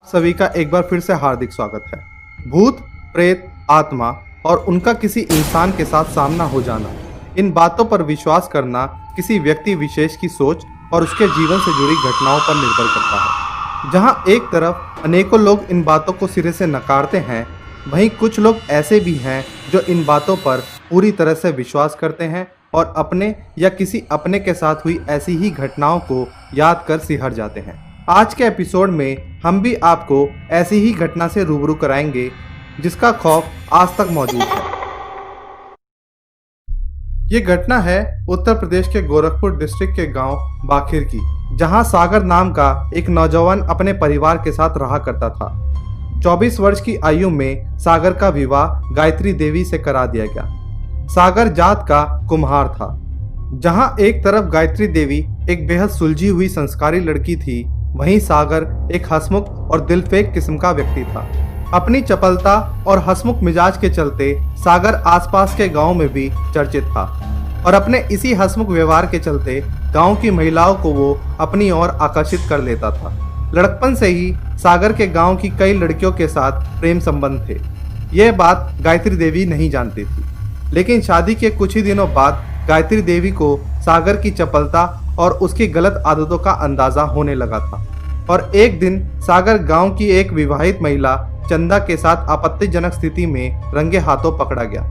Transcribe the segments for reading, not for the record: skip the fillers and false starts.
सभी का एक बार फिर से हार्दिक स्वागत है। भूत, प्रेत, आत्मा और उनका किसी इंसान के साथ सामना हो जाना, इन बातों पर विश्वास करना किसी व्यक्ति विशेष की सोच और उसके जीवन से जुड़ी घटनाओं पर निर्भर करता है। जहां एक तरफ अनेकों लोग इन बातों को सिरे से नकारते हैं, वहीं कुछ लोग ऐसे भी हैं जो इन बातों पर पूरी तरह से विश्वास करते हैं और अपने या किसी अपने के साथ हुई ऐसी ही घटनाओं को याद कर सिहर जाते हैं। आज के एपिसोड में हम भी आपको ऐसी ही घटना से रूबरू कराएंगे जिसका खौफ आज तक मौजूद है। ये घटना है उत्तर प्रदेश के गोरखपुर डिस्ट्रिक्ट के गांव बाखिर की, जहां सागर नाम का एक नौजवान अपने परिवार के साथ रहा करता था। 24 वर्ष की आयु में सागर का विवाह गायत्री देवी से करा दिया गया। सागर जात का कुम्हार था। जहां एक तरफ गायत्री देवी एक बेहद सुलझी हुई संस्कारी लड़की थी, वहीं सागर एक हंसमुख और दिलफेक किस्म का व्यक्ति था। अपनी चपलता और हंसमुख मिजाज के चलते सागर आसपास के गांव में भी चर्चित था और अपने इसी हंसमुख व्यवहार के चलते गांव की महिलाओं को वो अपनी ओर आकर्षित कर लेता था। लड़कपन से ही सागर के गांव की कई लड़कियों के साथ प्रेम संबंध थे। यह बात गायत्री देवी नहीं जानती थी, लेकिन शादी के कुछ ही दिनों बाद गायत्री देवी को सागर की चपलता और उसकी गलत आदतों का अंदाजा होने लगा था और एक दिन सागर गांव की एक विवाहित महिला चंदा के साथ आपत्तिजनक स्थिति में रंगे हाथों पकड़ा गया।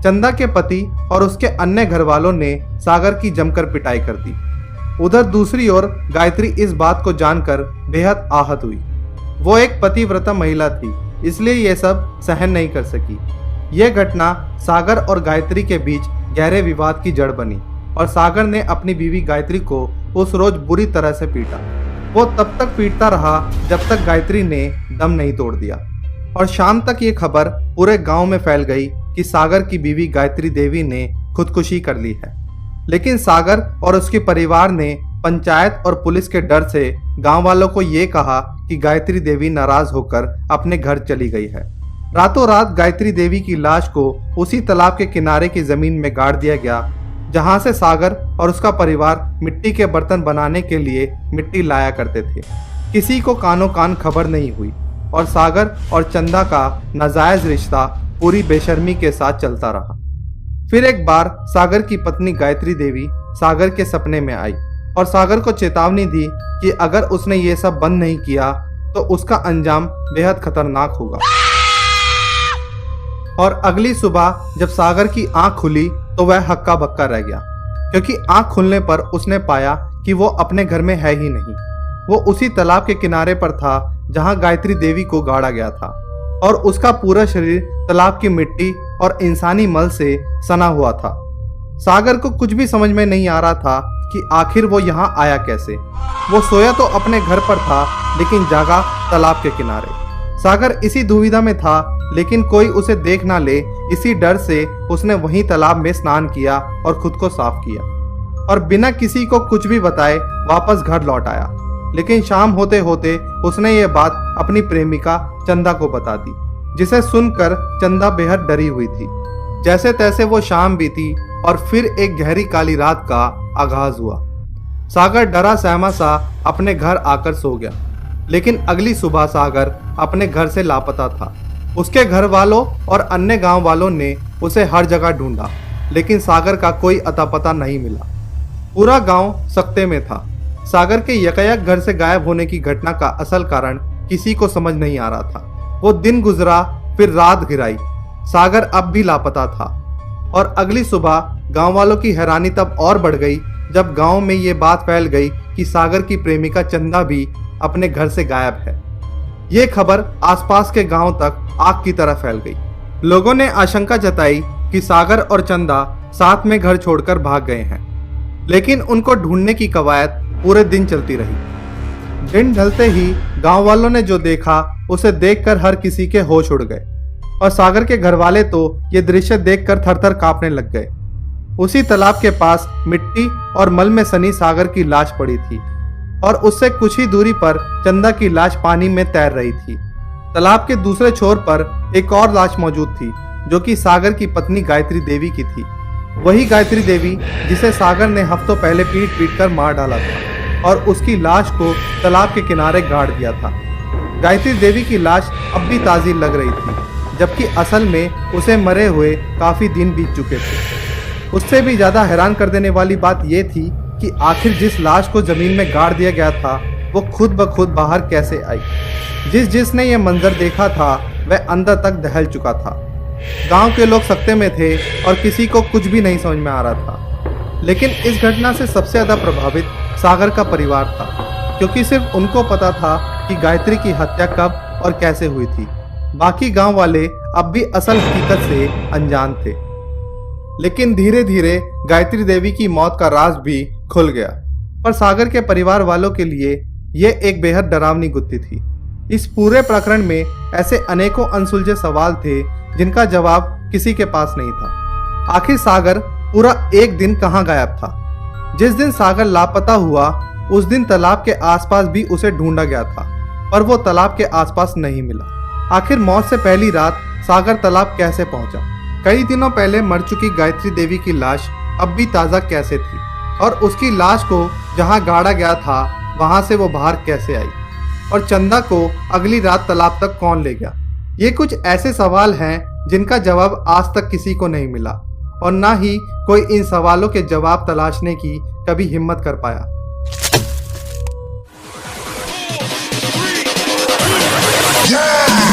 चंदा के पति और उसके अन्य घर वालों ने सागर की जमकर पिटाई कर दी। उधर दूसरी ओर गायत्री इस बात को जानकर बेहद आहत हुई। वो एक पतिव्रता महिला थी, इसलिए ये सब सहन नहीं कर सकी। यह घटना सागर और गायत्री के बीच गहरे विवाद की जड़ बनी और सागर ने अपनी बीवी गायत्री को उस रोज बुरी तरह से पीटा। वो तब तक पीटता रहा जब तक गायत्री ने दम नहीं तोड़ दिया और शाम तक ये खबर पूरे गांव में फैल गई कि सागर की बीवी गायत्री देवी ने खुदकुशी कर ली है। लेकिन सागर और उसके परिवार ने पंचायत और पुलिस के डर से गांव वालों को ये कहा कि गायत्री देवी नाराज होकर अपने घर चली गई है। रातों रात गायत्री देवी की लाश को उसी तालाब के किनारे की जमीन में गाड़ दिया गया, जहां से सागर और उसका परिवार मिट्टी के बर्तन बनाने के लिए मिट्टी लाया करते थे। किसी को कानों कान खबर नहीं हुई और सागर और चंदा का नाजायज रिश्ता पूरी बेशर्मी के साथ चलता रहा। फिर एक बार सागर की पत्नी गायत्री देवी सागर के सपने में आई और सागर को चेतावनी दी कि अगर उसने ये सब बंद नहीं किया तो उसका अंजाम बेहद खतरनाक होगा। और अगली सुबह जब सागर की आंख खुली तो वह हक्का बक्का रह गया, क्योंकि आंख खुलने पर उसने पाया कि वो अपने घर में है ही नहीं। वो उसी तालाब के किनारे पर था जहां गायत्री देवी को गाड़ा गया था और उसका पूरा शरीर तालाब की मिट्टी और इंसानी मल से सना हुआ था। सागर को कुछ भी समझ में नहीं आ रहा था कि आखिर वो यहाँ आया कैसे। वो सोया तो अपने घर पर था, लेकिन जागा तालाब के किनारे। सागर इसी दुविधा में था, लेकिन कोई उसे देख ना ले, इसी डर से उसने वहीं तालाब में स्नान किया और खुद को साफ किया और बिना किसी को कुछ भी बताए वापस घर लौट आया। लेकिन शाम होते होते उसने ये बात अपनी प्रेमिका चंदा को बता दी, जिसे सुनकर चंदा बेहद डरी हुई थी। जैसे तैसे वो शाम बीती और फिर एक गहरी काली रात का आगाज हुआ। सागर डरा सहमा सा अपने घर आकर सो गया, लेकिन अगली सुबह सागर अपने घर से लापता था। उसके घर वालों और अन्य गांव वालों ने उसे हर जगह ढूंढा, लेकिन सागर का कोई अता पता नहीं मिला। पूरा गांव सकते में था। सागर के यकायक घर से गायब होने की घटना का असल कारण किसी को समझ नहीं आ रहा था। वो दिन गुजरा, फिर रात घिराई, सागर अब भी लापता था। और अगली सुबह गांव वालों की हैरानी तब और बढ़ गई जब गांव में ये बात फैल गई कि सागर की प्रेमिका चंदा भी अपने घर से गायब है। ये खबर आसपास के गांव तक आग की तरह फैल गई। लोगों ने आशंका जताई कि सागर और चंदा साथ में घर छोड़कर भाग गए हैं, लेकिन उनको ढूंढने की कवायद पूरे दिन चलती रही। दिन ढलते ही गांव वालों ने जो देखा उसे देखकर हर किसी के होश उड़ गए और सागर के घर वाले तो ये दृश्य देखकर थरथर कांपने लग गए। उसी तालाब के पास मिट्टी और मल में सनी सागर की लाश पड़ी थी और उससे कुछ ही दूरी पर चंदा की लाश पानी में तैर रही थी। तालाब के दूसरे छोर पर एक और लाश मौजूद थी, जो कि सागर की पत्नी गायत्री देवी की थी। वही गायत्री देवी जिसे सागर ने हफ्तों पहले पीट कर मार डाला था और उसकी लाश को तालाब के किनारे गाड़ दिया था। गायत्री देवी की लाश अब भी ताज़ी लग रही थी, जबकि असल में उसे मरे हुए काफ़ी दिन बीत चुके थे। उससे भी ज़्यादा हैरान कर देने वाली बात यह थी कि आखिर जिस लाश को ज़मीन में गाड़ दिया गया था वो खुद ब खुद बाहर कैसे आई। जिसने ये मंजर देखा था वह अंदर तक दहल चुका था। गांव के लोग सकते में थे और किसी को कुछ भी नहीं समझ में आ रहा था। लेकिन इस घटना से सबसे ज़्यादा प्रभावित सागर का परिवार था, क्योंकि सिर्फ उनको पता था कि गायत्री की हत्या कब और कैसे हुई थी। बाकी गांव वाले अब भी असल हकीकत से अनजान थे। लेकिन धीरे धीरे गायत्री देवी की मौत का राज भी खुल गया। पर सागर के परिवार वालों के लिए यह एक बेहद डरावनी गुत्थी थी। इस पूरे प्रकरण में ऐसे अनेकों अनसुलझे सवाल थे जिनका जवाब किसी के पास नहीं था। आखिर सागर पूरा एक दिन कहाँ गायब था? जिस दिन सागर लापता हुआ उस दिन तालाब के आसपास भी उसे ढूंढा गया था, पर वो तालाब के आसपास नहीं मिला। आखिर मौत से पहली रात सागर तालाब कैसे पहुंचा? कई दिनों पहले मर चुकी गायत्री देवी की लाश अब भी ताज़ा कैसे थी? और उसकी लाश को जहां गाड़ा गया था वहां से वो बाहर कैसे आई? और चंदा को अगली रात तालाब तक कौन ले गया? ये कुछ ऐसे सवाल हैं जिनका जवाब आज तक किसी को नहीं मिला, और ना ही कोई इन सवालों के जवाब तलाशने की कभी हिम्मत कर पाया। Yeah!